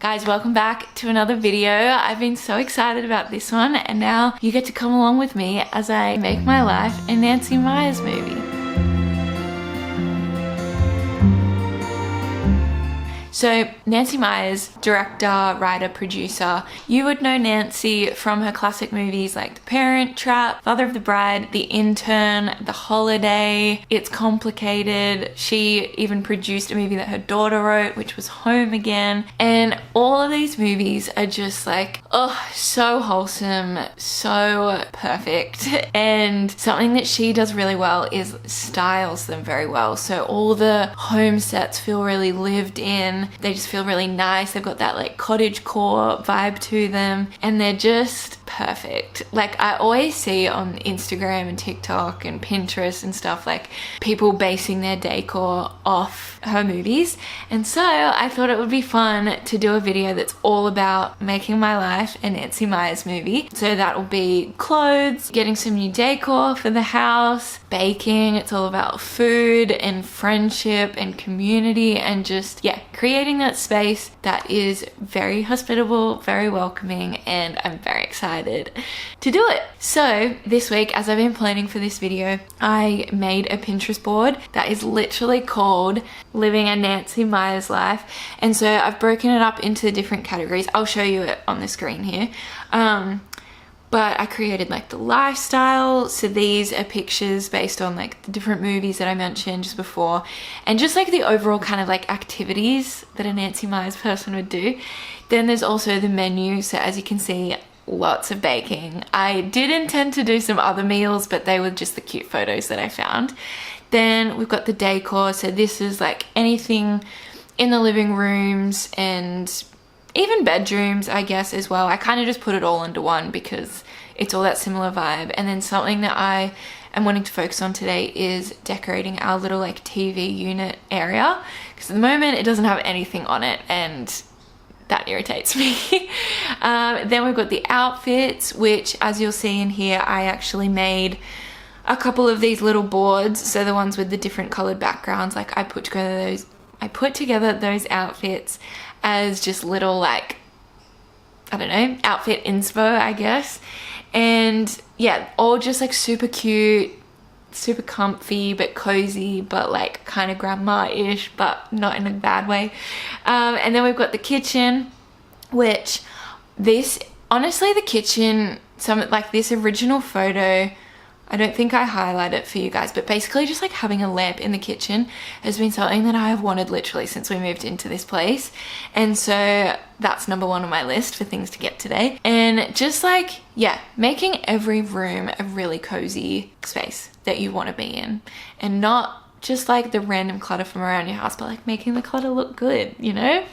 Guys, welcome back to another video. I've been so excited about this one, and now you get to come along with me as I make my life a Nancy Meyers movie. So Nancy Meyers, director, writer, producer. You would know Nancy from her classic movies like The Parent Trap, Father of the Bride, The Intern, The Holiday, It's Complicated. She even produced a movie that her daughter wrote, which was Home Again. And all of these movies are just like, oh, so wholesome, so perfect. And something that she does really well is styles them very well. So all the home sets feel really lived in. They just feel really nice. They've got that like cottagecore vibe to them, and they're just perfect. Like I always see on Instagram and TikTok and Pinterest and stuff, like people basing their decor off her movies. And so I thought it would be fun to do a video that's all about making my life a Nancy Meyers movie. So that will be clothes, getting some new decor for the house, baking. It's all about food and friendship and community, and just, yeah, creating that space that is very hospitable, very welcoming, and I'm very excited to do it. So this week, as I've been planning for this video, I made a Pinterest board that is literally called Living a Nancy Meyers Life. And so I've broken it up into different categories. I'll show you it on the screen here. But I created like the lifestyle. So these are pictures based on like the different movies that I mentioned just before, and just like the overall kind of like activities that a Nancy Meyers person would do. Then there's also the menu. So as you can see, lots of baking. I did intend to do some other meals, but they were just the cute photos that I found. Then we've got the decor. So this is like anything in the living rooms and even bedrooms, I guess, as well. I kind of just put it all into one because it's all that similar vibe. And then something that I am wanting to focus on today is decorating our little like TV unit area, because at the moment it doesn't have anything on it, and that irritates me. Then we've got the outfits, which as you'll see in here, I actually made a couple of these little boards. So the ones with the different colored backgrounds, like I put together those outfits as just little, like, I don't know, outfit inspo, I guess. And yeah, all just like super cute, super comfy, but cozy, but like kind of grandma-ish, but not in a bad way. And then we've got the kitchen, which honestly, the kitchen, like this original photo, I don't think I highlight it for you guys, but basically just like having a lamp in the kitchen has been something that I have wanted literally since we moved into this place. And so that's number one on my list for things to get today. And just like, yeah, making every room a really cozy space that you want to be in, and not just like the random clutter from around your house, but like making the clutter look good, you know?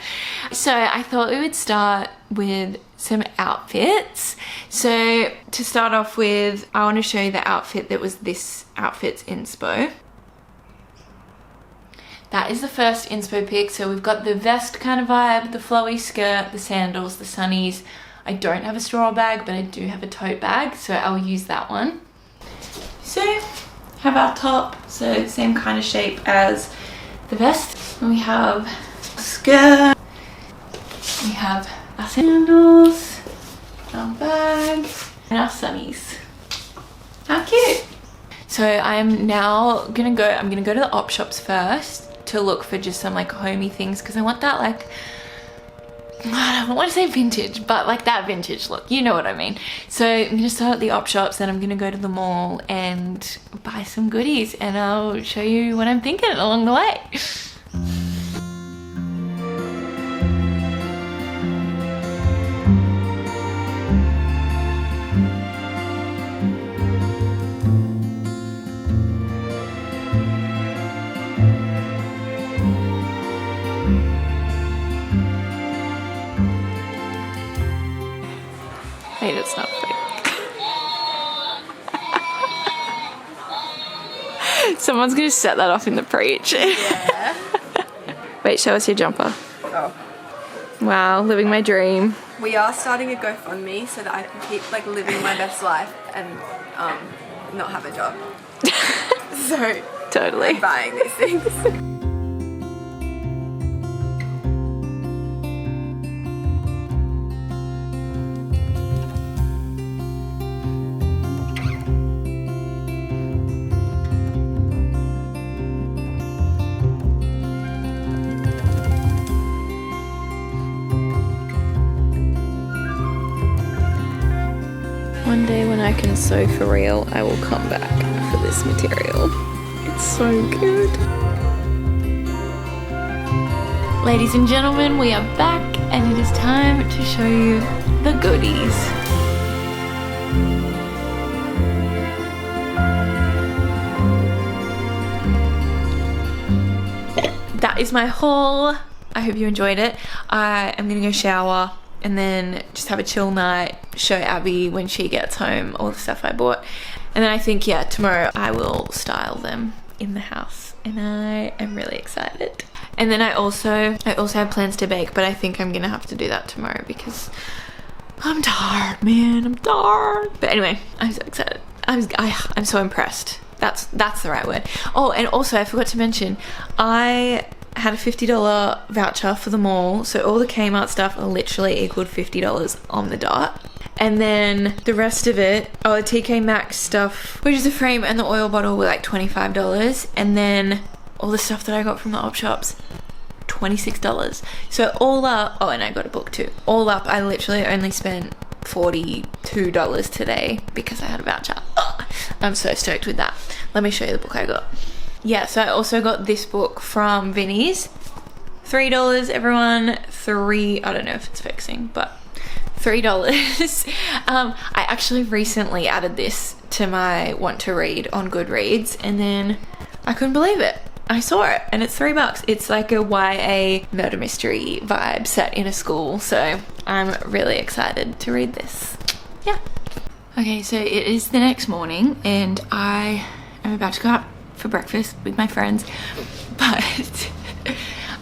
So I thought we would start with some outfits. So to start off with, I want to show you the outfit that was this outfit's inspo. That is the first inspo pic. So we've got the vest kind of vibe, the flowy skirt, the sandals, the sunnies. I don't have a straw bag, but I do have a tote bag, so I'll use that one. So have our top, so same kind of shape as the vest. And we have a skirt, we have our sandals, our bag, and our sunnies. How cute. So I'm gonna go to the op shops first to look for just some like homey things, because I want that, like, I don't want to say vintage, but like that vintage look, you know what I mean. So I'm gonna start at the op shops, then I'm gonna go to the mall and buy some goodies, and I'll show you what I'm thinking along the way. Wait, it's not fake. Someone's gonna set that off in the preach. Yeah. Wait, show us your jumper. Oh. Wow, living my dream. We are starting a GoFundMe so that I can keep like living my best life and not have a job. So totally. I'm buying these things. One day when I can sew for real, I will come back for this material. It's so good. Ladies and gentlemen, we are back and it is time to show you the goodies. That is my haul. I hope you enjoyed it. I am gonna go shower and then just have a chill night, show Abby when she gets home all the stuff I bought. And then I think, yeah, tomorrow I will style them in the house and I am really excited. And then I also have plans to bake, but I think I'm gonna have to do that tomorrow because I'm tired, man, I'm tired. But anyway, I'm so excited. I'm so impressed. That's the right word. Oh, and also I forgot to mention, I had a $50 voucher for the mall, so all the Kmart stuff literally equaled $50 on the dot. And then the rest of it, the TK Maxx stuff, which is a frame and the oil bottle, were like $25. And then all the stuff that I got from the op shops, $26. So all up, oh, and I got a book too. All up, I literally only spent $42 today because I had a voucher. Ugh, I'm so stoked with that. Let me show you the book I got. Yeah, so I also got this book from Vinnie's. $3, everyone. I don't know if it's fixing, but $3. I actually recently added this to my want to read on Goodreads and then I couldn't believe it. I saw it and it's $3. It's like a YA murder mystery vibe set in a school, so I'm really excited to read this. Yeah. Okay, so it is the next morning and I am about to go out for breakfast with my friends, but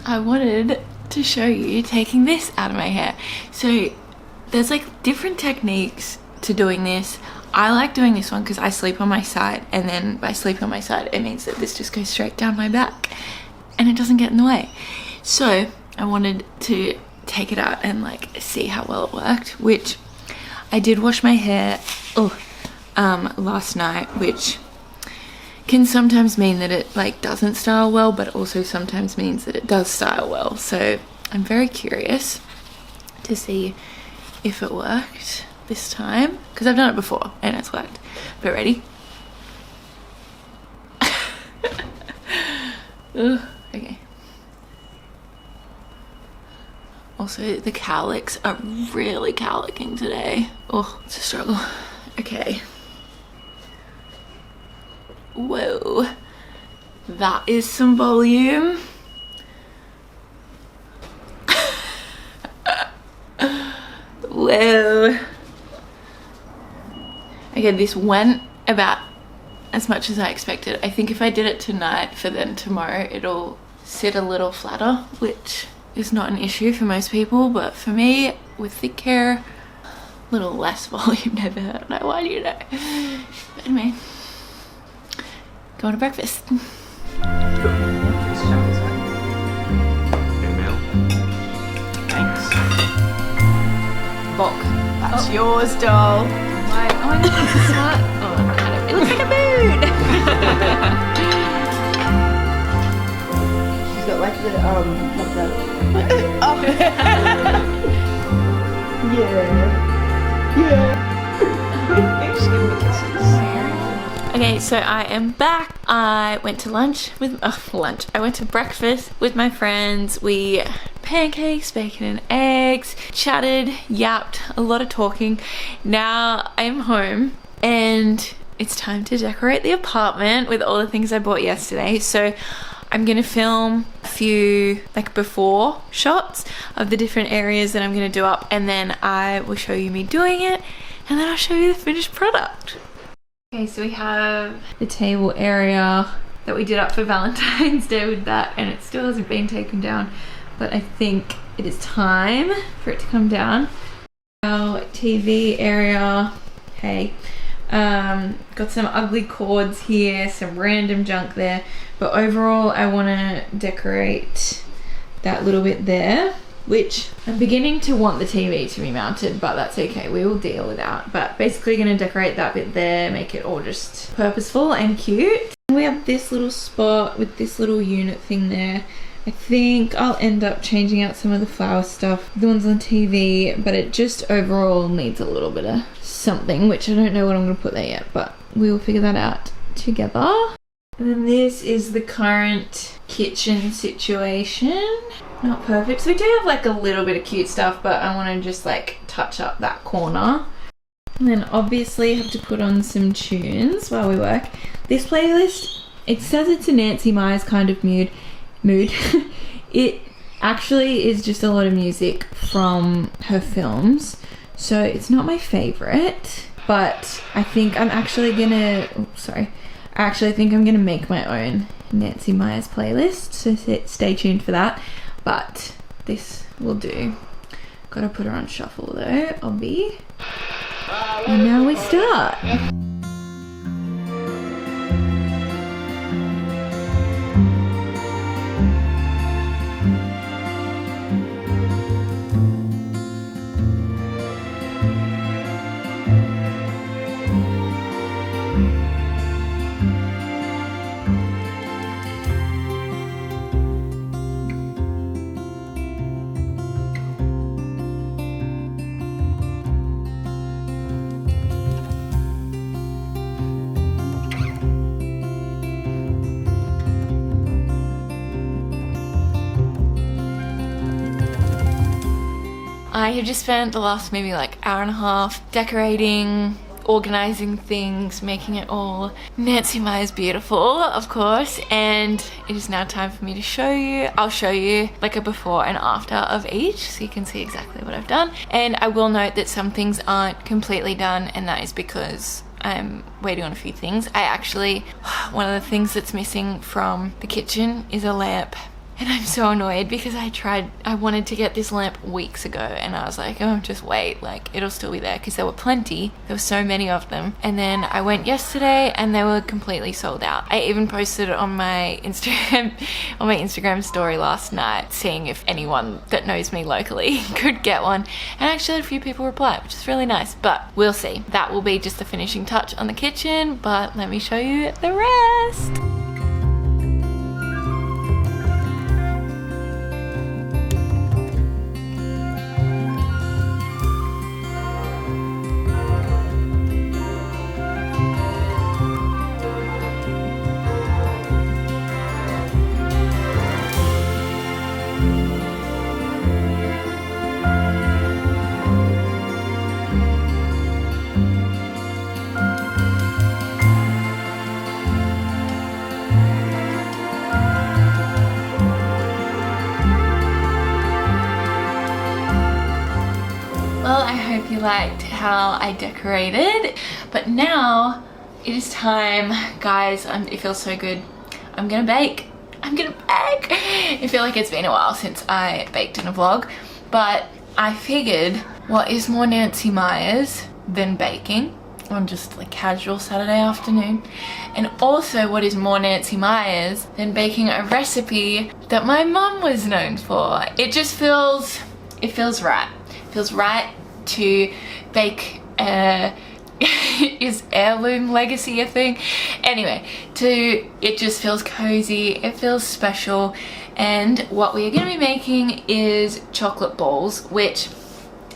I wanted to show you taking this out of my hair. So there's like different techniques to doing this. I like doing this one because I sleep on my side, and then by sleep on my side it means that this just goes straight down my back and it doesn't get in the way. So I wanted to take it out and like see how well it worked, which I did wash my hair last night, which can sometimes mean that it like doesn't style well, but also sometimes means that it does style well. So I'm very curious to see if it worked this time, because I've done it before and it's worked. But ready? Okay. Also, the cowlicks are really cowlicking today. Oh, it's a struggle. Okay. Whoa, that is some volume. Whoa. Okay, this went about as much as I expected. I think if I did it tonight, for then tomorrow it'll sit a little flatter, which is not an issue for most people, but for me, with thick hair, a little less volume never hurt. I want you to know. But anyway, going to breakfast. Thanks. Bok, that's yours, doll. Why? Oh, I know this is smart. Oh, it looks like a moon. She's got like the Oh. yeah. She's giving me kisses. Okay, so I am back. I went to I went to breakfast with my friends. We pancakes, bacon and eggs, chatted, yapped, a lot of talking. Now I'm home and it's time to decorate the apartment with all the things I bought yesterday. So I'm gonna film a few like before shots of the different areas that I'm gonna do up, and then I will show you me doing it, and then I'll show you the finished product. Okay, so we have the table area that we did up for Valentine's Day with that, and it still hasn't been taken down, but I think it is time for it to come down. Our TV area, hey, got some ugly cords here, some random junk there, but overall I want to decorate that little bit there, which I'm beginning to want the TV to be mounted, but that's okay, we will deal with that. But basically going to decorate that bit there, make it all just purposeful and cute. We have this little spot with this little unit thing there I think I'll end up changing out some of the flower stuff, the ones on TV, but it just overall needs a little bit of something, which I don't know what I'm going to put there yet, but we will figure that out together. And then this is the current kitchen situation. Not perfect. So we do have like a little bit of cute stuff, but I want to just like touch up that corner. And then obviously have to put on some tunes while we work. This playlist, it says it's a Nancy Meyers kind of mood. It actually is just a lot of music from her films, so it's not my favorite, but I think I'm actually gonna think I'm gonna make my own Nancy Meyers playlist, so stay tuned for that. But this will do. Gotta put her on shuffle though, obvi. And now we start. I have just spent the last maybe like hour and a half decorating, organizing things, making it all Nancy Meyers beautiful, of course, and it is now time for me to show you. I'll show you like a before and after of each so you can see exactly what I've done. And I will note that some things aren't completely done, and that is because I'm waiting on a few things. One of the things that's missing from the kitchen is a lamp. And I'm so annoyed because I wanted to get this lamp weeks ago, and I was like, oh, just wait, like it'll still be there, because there were plenty. There were so many of them. And then I went yesterday and they were completely sold out. I even posted it on my Instagram story last night, seeing if anyone that knows me locally could get one. And I actually had a few people reply, which is really nice, but we'll see. That will be just the finishing touch on the kitchen, but let me show you the rest. Well, I hope you liked how I decorated, but now it is time, guys. It feels so good. I'm gonna bake. I feel like it's been a while since I baked in a vlog, but I figured, what is more Nancy Meyers than baking on just like casual Saturday afternoon? And also, what is more Nancy Meyers than baking a recipe that my mum was known for? It feels right. It feels right to bake is heirloom legacy a thing? Anyway, it just feels cozy, it feels special. And what we are going to be making is chocolate balls, which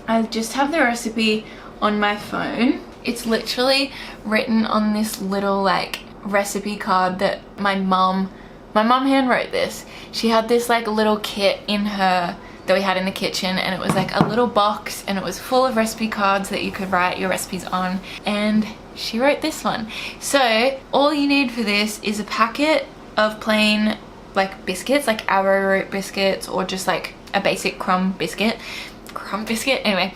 I just have the recipe on my phone. It's literally written on this little like recipe card that my mum handwrote this. She had this like little kit in her that we had in the kitchen, and it was like a little box, and it was full of recipe cards that you could write your recipes on, and she wrote this one. So all you need for this is a packet of plain like biscuits, like arrowroot biscuits, or just like a basic crumb biscuit. Anyway,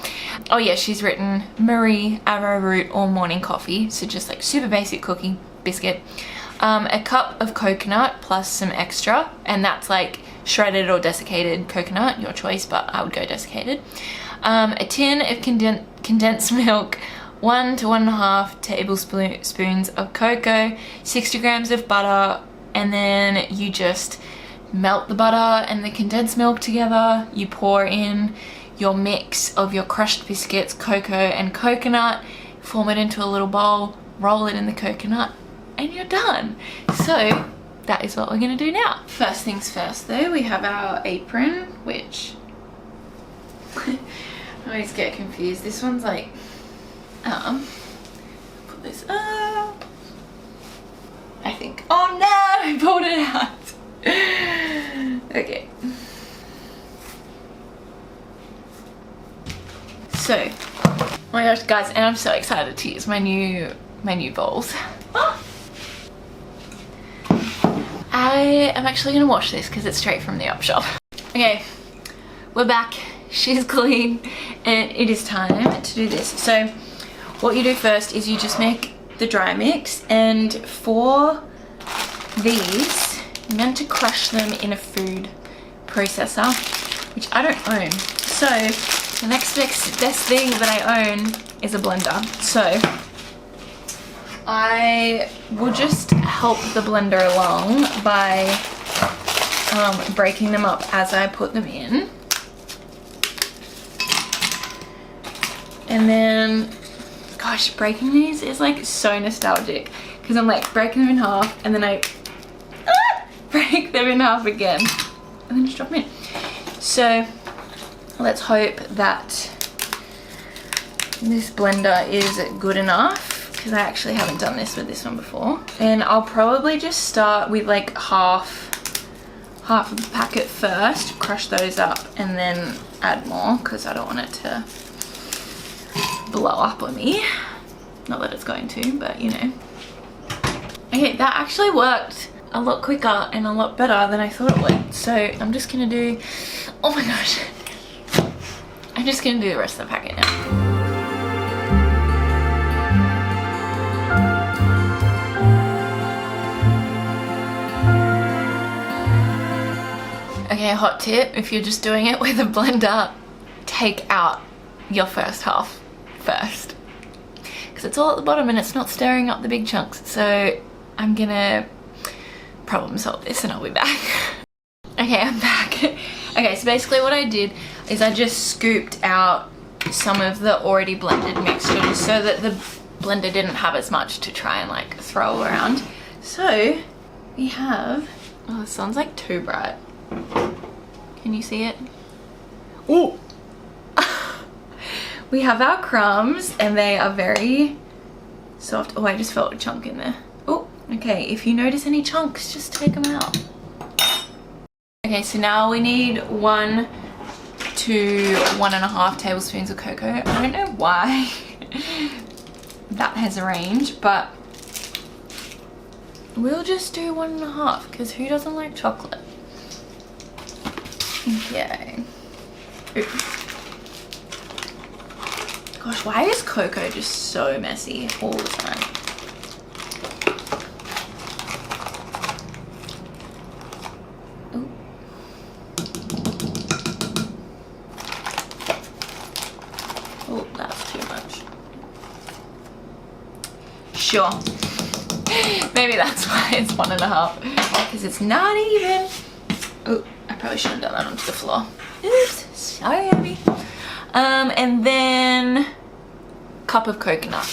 oh yeah, she's written Marie arrowroot or morning coffee, so just like super basic cookie biscuit. A cup of coconut plus some extra, and that's like shredded or desiccated coconut, your choice, but I would go desiccated. A tin of condensed milk, 1 to 1.5 tablespoons of cocoa, 60 grams of butter, and then you just melt the butter and the condensed milk together. You pour in your mix of your crushed biscuits, cocoa and coconut, form it into a little bowl, roll it in the coconut, and you're done. So that is what we're gonna do now. First things first though, we have our apron, which I always get confused. This one's like, put this up. I think, oh no, I pulled it out. Okay. So, oh my gosh guys, and I'm so excited to use my new bowls. I am actually gonna wash this because it's straight from the op shop. Okay, we're back. She's clean and it is time to do this. So what you do first is you just make the dry mix, and for these you're meant to crush them in a food processor, which I don't own. So the next best thing that I own is a blender. So I will just help the blender along by breaking them up as I put them in. And then, gosh, breaking these is like so nostalgic because I'm like breaking them in half and then I break them in half again and then just drop them in. So let's hope that this blender is good enough, because I actually haven't done this with this one before. And I'll probably just start with like half of the packet first, crush those up, and then add more because I don't want it to blow up on me. Not that it's going to, but you know. Okay, that actually worked a lot quicker and a lot better than I thought it would. So I'm just gonna do, oh my gosh, I'm just gonna do the rest of the packet now. Okay, hot tip, if you're just doing it with a blender, take out your first half first, because it's all at the bottom and it's not stirring up the big chunks. So I'm gonna problem solve this and I'll be back. Okay, I'm back. Okay, so basically what I did is I just scooped out some of the already blended mixture just so that the blender didn't have as much to try and like throw around. So we have, oh, this sounds like too bright. Can you see it? Oh! We have our crumbs and they are very soft. Oh, I just felt a chunk in there. Oh, okay, if you notice any chunks, just take them out. Okay, so now we need 1 to 1.5 tablespoons of cocoa. I don't know why that has arranged, but we'll just do 1.5 because who doesn't like chocolate? Okay. Oops. Gosh, why is cocoa just so messy all the time? Ooh. Oh, that's too much. Sure. Maybe that's why it's 1.5, because it's not even. Oh, I probably shouldn't have done that onto the floor. Oops, sorry, Abby. And then cup of coconut.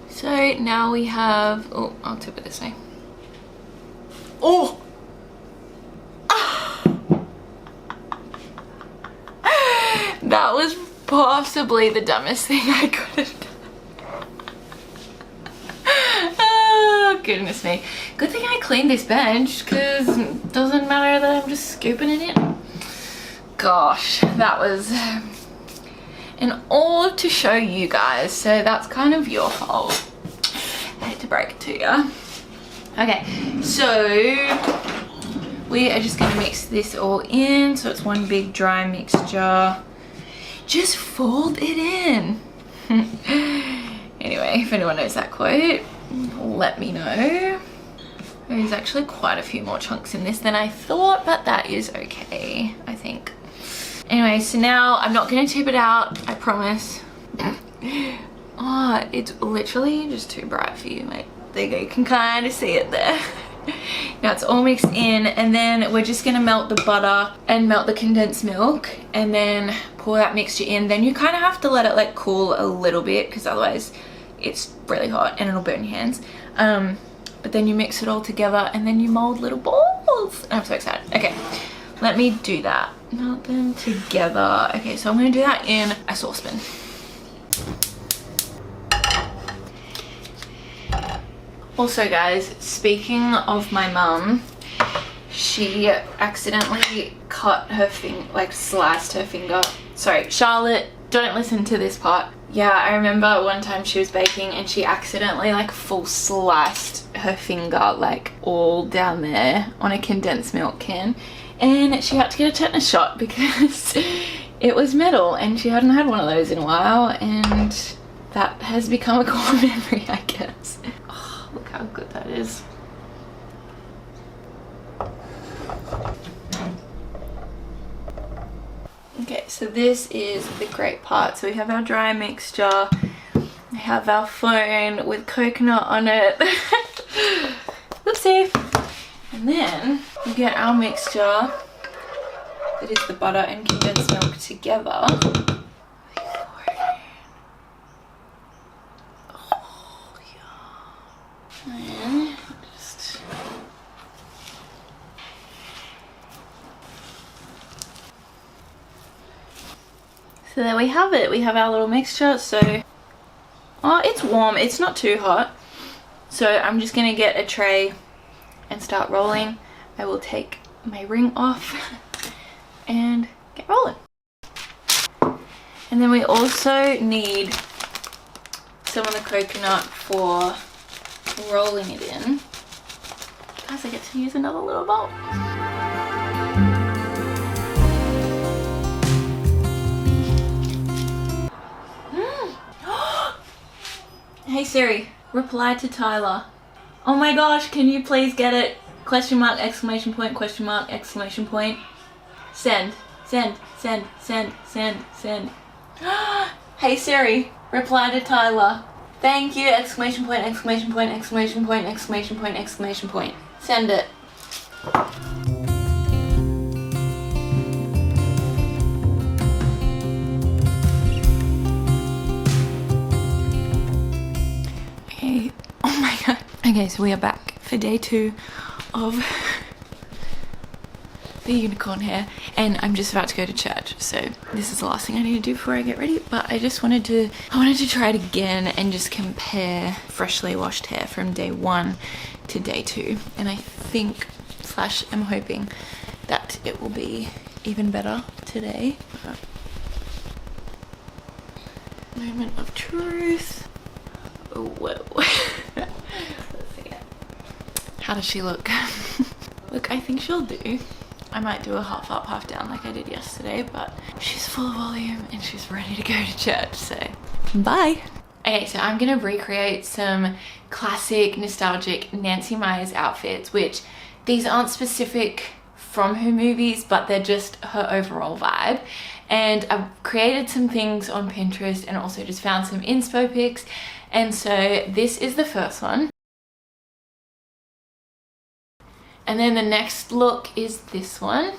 So now we have, oh, I'll tip it this way. Oh! That was possibly the dumbest thing I could have done. Oh, goodness me. Good thing I cleaned this bench, because it doesn't matter that I'm just scooping it in. Gosh, that was an all to show you guys, so that's kind of your fault. I hate to break it to you. Okay, so we are just gonna mix this all in, so it's one big dry mixture. Just fold it in. Anyway, if anyone knows that quote, let me know. There's actually quite a few more chunks in this than I thought, but that is okay, I think. Anyway, so now I'm not gonna tip it out, I promise. Oh, it's literally just too bright for you, mate. There you go, you can kind of see it there. Now it's all mixed in, and then we're just gonna melt the butter and melt the condensed milk and then pour that mixture in. Then you kind of have to let it like cool a little bit, because otherwise it's really hot and it'll burn your hands. But then you mix it all together and then you mold little balls. I'm so excited. Okay, let me do that. Melt them together. Okay, so I'm gonna do that in a saucepan. Also guys, speaking of my mum, she accidentally cut her finger, like sliced her finger. Sorry, Charlotte, don't listen to this part. Yeah, I remember one time she was baking and she accidentally like full sliced her finger like all down there on a condensed milk can, and she had to get a tetanus shot because it was metal and she hadn't had one of those in a while, and that has become a core memory, I guess. Oh, look how good that is. Okay, so this is the great part. So we have our dry mixture, we have our phone with coconut on it. Oopsie. And then we get our mixture, that is the butter and condensed milk together. Oh, yeah. And just... So there we have it. We have our little mixture. So, oh, it's warm. It's not too hot. So I'm just gonna get a tray and start rolling. I will take my ring off and get rolling. And then we also need some of the coconut for rolling it in. Guys, I get to use another little bowl. Hey Siri, reply to Tyler. Oh my gosh, can you please get it? Question mark, exclamation point, question mark, exclamation point. Send, send, send, send, send, send. Hey Siri, reply to Tyler. Thank you, exclamation point, exclamation point, exclamation point, exclamation point, exclamation point. Send it. Okay, oh my god. Okay, so we are back for day 2 of the unicorn hair, and I'm just about to go to church, so this is the last thing I need to do before I get ready. But I wanted to try it again and just compare freshly washed hair from day 1 to day 2, and I think / I'm hoping that it will be even better today. Moment of truth. Oh, whoa. Let's see it. How does she look? Look, I think she'll do. I might do a half up, half down like I did yesterday, but she's full of volume and she's ready to go to church, so bye. Okay, so I'm gonna recreate some classic, nostalgic Nancy Meyers outfits, which these aren't specific from her movies, but they're just her overall vibe. And I've created some things on Pinterest and also just found some inspo pics. And so this is the first one. And then the next look is this one.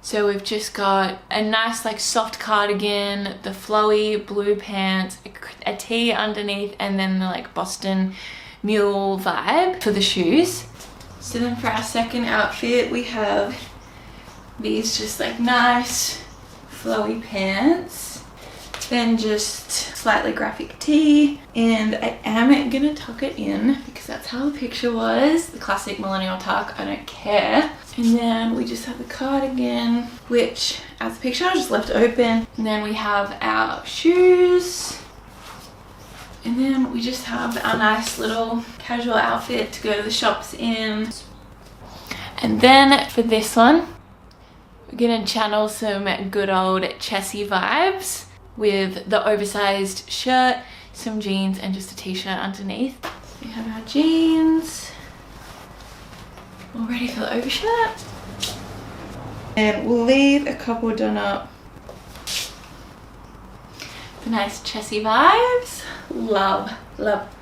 So we've just got a nice like soft cardigan, the flowy blue pants, a tee underneath, and then the like Boston mule vibe for the shoes. So then for our second outfit, we have these just like nice flowy pants. Then just slightly graphic tee, and I am gonna tuck it in because that's how the picture was, the classic millennial tuck, I don't care. And then we just have the cardigan, which as the picture I just left open. And then we have our shoes, and then we just have our nice little casual outfit to go to the shops in. And then for this one, we're gonna channel some good old Chessie vibes with the oversized shirt, some jeans, and just a t-shirt underneath. We have our jeans, all ready for the overshirt. And we'll leave a couple done up. The nice Chessie vibes. Love, love,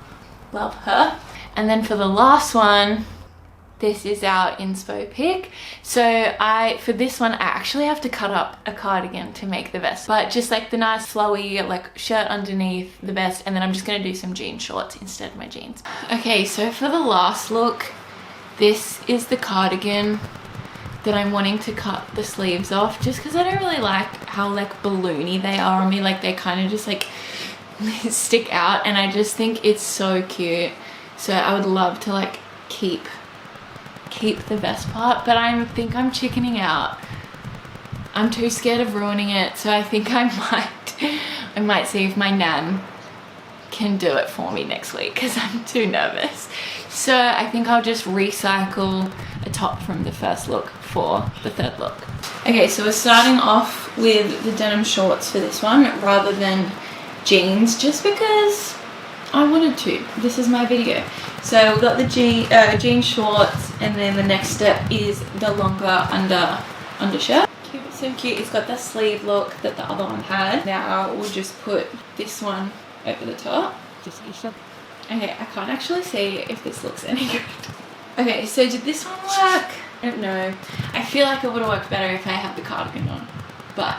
love her. And then for the last one, this is our inspo pick. So for this one, I actually have to cut up a cardigan to make the vest, but just like the nice flowy like shirt underneath the vest, and then I'm just gonna do some jean shorts instead of my jeans. Okay, so for the last look, this is the cardigan that I'm wanting to cut the sleeves off, just because I don't really like how like balloony they are on me. Like they kind of just like stick out, and I just think it's so cute. So I would love to like keep the vest part, but I think I'm chickening out. I'm too scared of ruining it, so I think I might see if my nan can do it for me next week, because I'm too nervous. So I think I'll just recycle a top from the first look for the third look. Okay, so we're starting off with the denim shorts for this one rather than jeans, just because I wanted to. This is my video. So we've got the jean shorts, and then the next step is the longer undershirt. Cute, it's so cute. It's got the sleeve look that the other one had. Now we'll just put this one over the top. Okay, I can't actually see if this looks any good. Okay, so did this one work? I don't know. I feel like it would have worked better if I had the cardigan on, but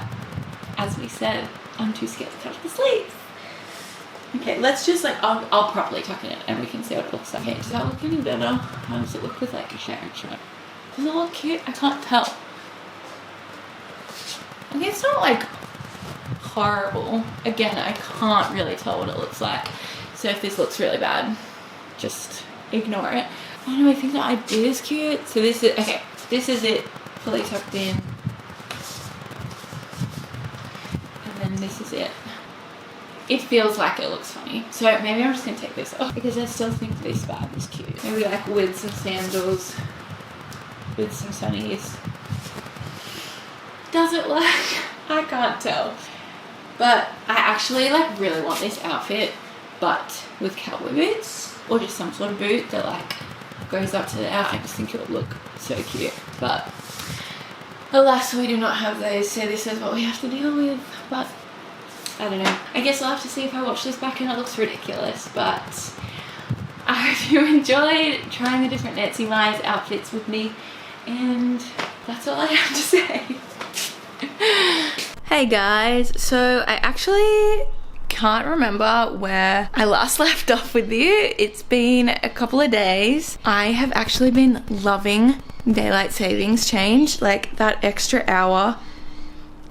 as we said, I'm too scared to touch the sleeves. Okay, let's just like, I'll properly tuck it in and we can see what it looks like. Okay, does that look any better? How does it look with like a shirt? Does it look cute? I can't tell. Okay, it's not like horrible. Again, I can't really tell what it looks like. So if this looks really bad, just ignore it. I don't know, I think the idea is cute. So this is, okay, this is it fully tucked in. And then this is it. It feels like it looks funny. So maybe I'm just gonna take this off, because I still think this vibe is cute. Maybe like with some sandals, with some sunnies. Does it work? I can't tell. But I actually like really want this outfit, but with cowboy boots, or just some sort of boot that like goes up to the out. I just think it would look so cute. But alas, we do not have those, so this is what we have to deal with. But I don't know. I guess I'll have to see if I watch this back and it looks ridiculous, but I hope you enjoyed trying the different Nancy Meyers outfits with me, and that's all I have to say. Hey guys, so I actually can't remember where I last left off with you. It's been a couple of days. I have actually been loving daylight savings change, like that extra hour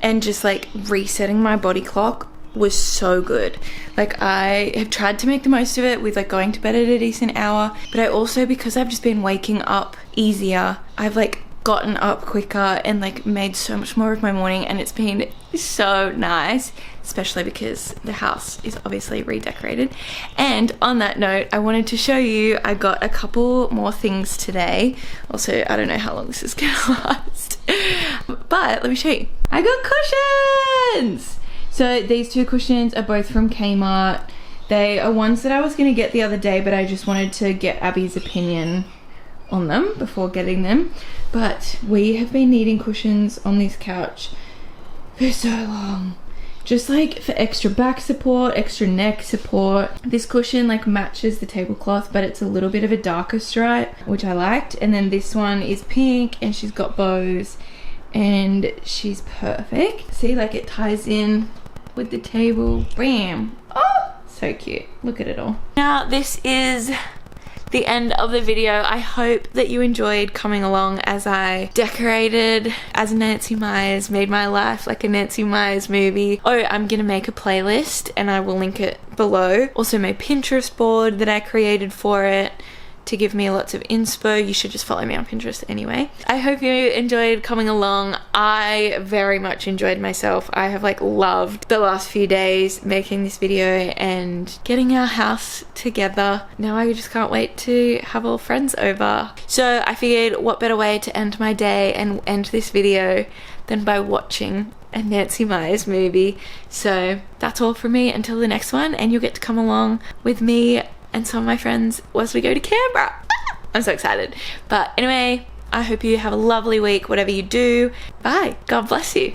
and just like resetting my body clock was so good. Like I have tried to make the most of it with like going to bed at a decent hour, but I also, because I've just been waking up easier, I've like gotten up quicker and like made so much more of my morning, and it's been so nice, especially because the house is obviously redecorated. And on that note, I wanted to show you, I got a couple more things today. Also, I don't know how long this is gonna last, but let me show you. I got cushions! So these two cushions are both from Kmart. They are ones that I was gonna get the other day, but I just wanted to get Abby's opinion on them before getting them. But we have been needing cushions on this couch for so long, just like for extra back support, extra neck support. This cushion like matches the tablecloth, but it's a little bit of a darker stripe, which I liked. And then this one is pink and she's got bows and she's perfect. See, like it ties in with the table. Bam. Oh, so cute. Look at it all. Now this is the end of the video. I hope that you enjoyed coming along as I decorated as Nancy Meyers, made my life like a Nancy Meyers movie. Oh, I'm gonna make a playlist and I will link it below. Also my Pinterest board that I created for it to give me lots of inspo. You should just follow me on Pinterest anyway. I hope you enjoyed coming along. I very much enjoyed myself. I have like loved the last few days making this video and getting our house together. Now I just can't wait to have all friends over. So I figured what better way to end my day and end this video than by watching a Nancy Meyers movie. So that's all from me until the next one, and you'll get to come along with me and some of my friends as we go to Canberra. I'm so excited. But anyway, I hope you have a lovely week, whatever you do. Bye. God bless you.